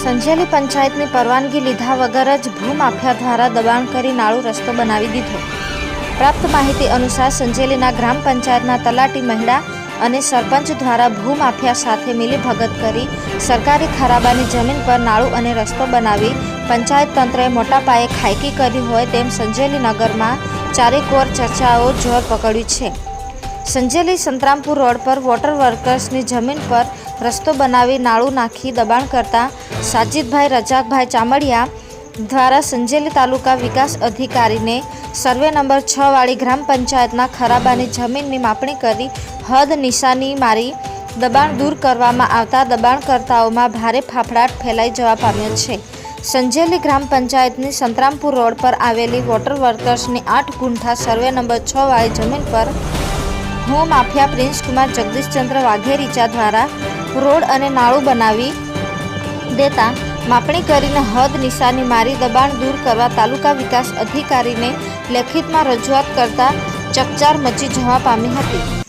સંજેલી પંચાયતની પરવાનગી લીધા વગર જ ભૂમાફિયા દ્વારા દબાણ કરી નાળું રસ્તો બનાવી દીધો। પ્રાપ્ત માહિતી અનુસાર સંજેલીના ગ્રામ પંચાયતના તલાટી મહિલા અને સરપંચ દ્વારા ભૂમાફિયા સાથે મિલીભગત કરી સરકારી ખરાબાની જમીન પર નાળું અને રસ્તો બનાવી પંચાયત તંત્રએ મોટા પાયે ખાયકી કરી હોય તેમ સંજેલી નગરમાં ચારેકોર ચર્ચાઓ જોર પકડ્યું છે। સંજેલી સંતરામપુર રોડ પર વોટર વર્કર્સની જમીન પર રસ્તો બનાવી નાળું નાખી દબાણ કરતા સાજીદભાઈ રજાકભાઈ ચામડિયા દ્વારા સંજેલી તાલુકા વિકાસ અધિકારીને સર્વે નંબર 6 વાળી ગ્રામ પંચાયતના ખરાબાની જમીનની માપણી કરી હદ નિશાની મારી દબાણ દૂર કરવામાં આવતા દબાણકર્તાઓમાં ભારે ફાફડાટ ફેલાઈ જવા પામ્યો છે। સંજેલી ગ્રામ પંચાયતની સંતરામપુર રોડ પર આવેલી વોટર વર્કર્સની 8 ગુંઠા સર્વે નંબર 6 વાળી જમીન પર ભૂમાફિયા પ્રિન્સકુમાર જગદીશચંદ્ર વાઘેરીચા દ્વારા રોડ અને નાળું બનાવી દેતા માપણી કરીને હદ નિશાની મારી દબાણ દૂર કરવા તાલુકા વિકાસ અધિકારીને લેખિતમાં રજૂઆત કરતા ચકચાર મચી જવા પામી હતી।